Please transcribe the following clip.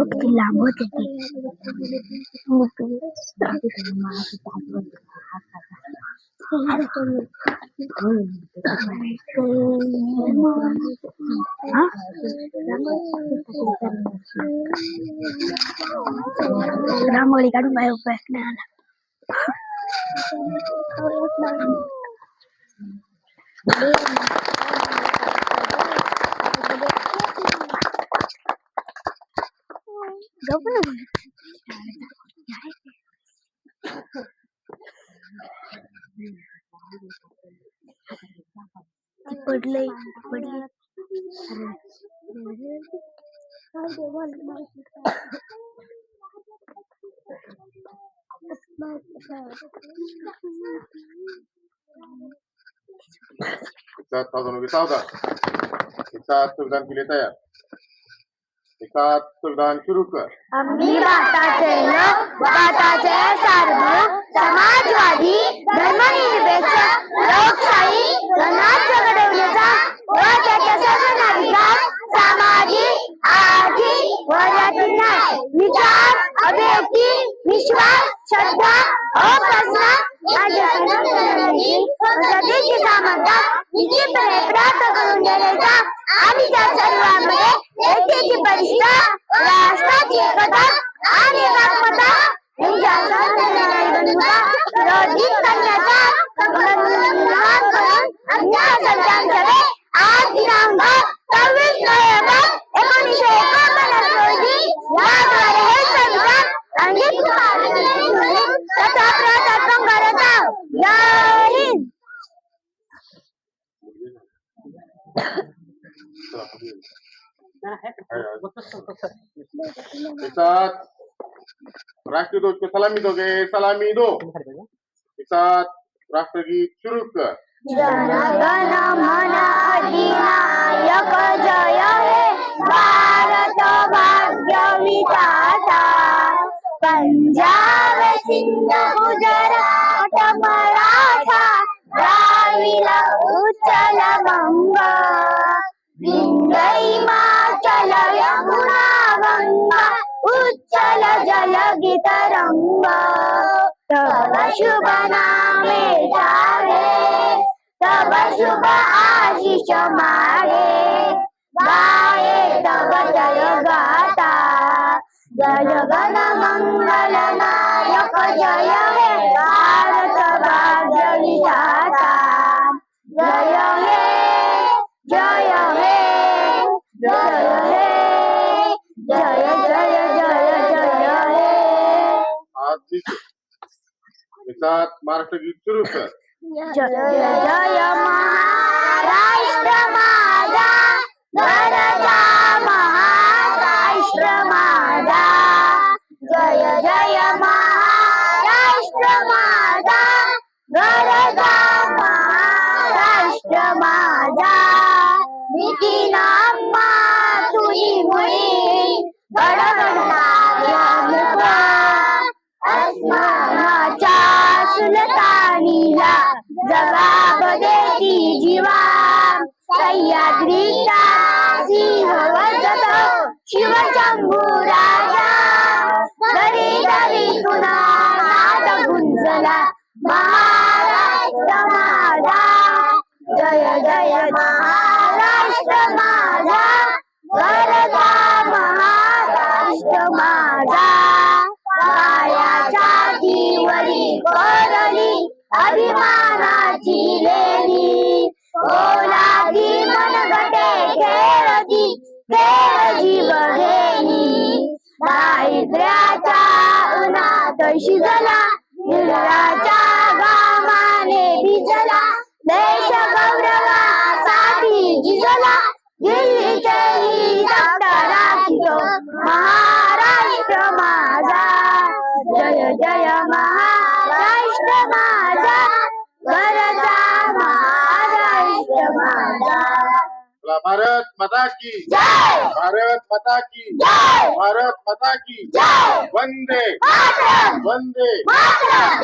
किती लांब होते ते. रांगोळी काढून माझ्या उपयोग नाही आला. पडले पडले संविधान के लिए तैयार। संविधान शुरू कर। आम्ही भारताचे लोक, भारताचे सार्वभौम, समाजवादी, धर्मनिरपेक्ष, लोकशाही गणराज्य घडवण्याचा व त्याच्या सर्व नागरिकांना सामाजिक, आर्थिक व जातीय न्याय, विचार, अभिव्यक्ती, विश्वास, श्रद्धा, उपासना यांच्या स्वतंत्रतेची समानता निश्चितपणे प्राप्त करून देण्याचा आणि त्या सर्वांमध्ये एकतेची परिष्ठा, राष्ट्राची एकता आणि एकात्मता यांच्या संरक्षणाचा सुरक्षित करण्याचा निर्धार करून आमच्या संविधानाद्वारे आज दिनांक 26 नोव्हेंबर 1949 रोजी याद्वारे हे संविधान अंगीकृत तथा प्रजासत्ताक करत आहोत. जय हिंद. राष्ट्रध्वज को सलामी दोगे? सलामी दो। राष्ट्रगीत शुरू कर। जन गण मन अधिनायक जय हे भारत भाग्य विधाता, पंजाब सिंध गुजरात मराठा द्राविड उच्चल बंग, विंध्य हिमाचल यमुना गंगा उच्चल जलधि तरंग, तब शुभ नामे जागे, तब शुभ आशीष मागे, गाये तब जय गाता, जय गण मंगल नायक जय हे भारत भाग्य विधाता, जय हे जय हे जय हे जय जय जय जय हे। महाराष्ट्र गीत शुरू कर। जय जय महाराष्ट्र माझा, गरजा महाराष्ट्र माझा, जय जय महाराष्ट्र माझा, गरजा महाराष्ट्र माझा, नितीन अम्मा तुझी मुळी गडगडणाऱ्या मुखा, अस्मानाच्या सुलतानीला जबाब देती जीवा, सह्याद्रीचा सिंह वजतो शिवशंभू राजा, दरी दरीतून नाद गुंजला महाराष्ट्र माझा, जय जय महाराष्ट्र माझा, गरजा महाराष्ट्र माझा, कायाच्या दिवरी कोरली अभिमानाची लेणी, ओलादी मनगटे खेळती खेळ जीव घेणी, दारिद्र्याच्या उन्हात शिजला, निर्धाराच्या घामाने भिजला, देश गौरवासाठी झिजला, दिल्लीचे राखितो महाराष्ट्र माझा, जय जय महाराष्ट्र माझा, गरजा महाराष्ट्र माझा। भारत माता की जय, भारत माता की जय, भारत माता की जय, वंदे मातरम, वंदे मातरम।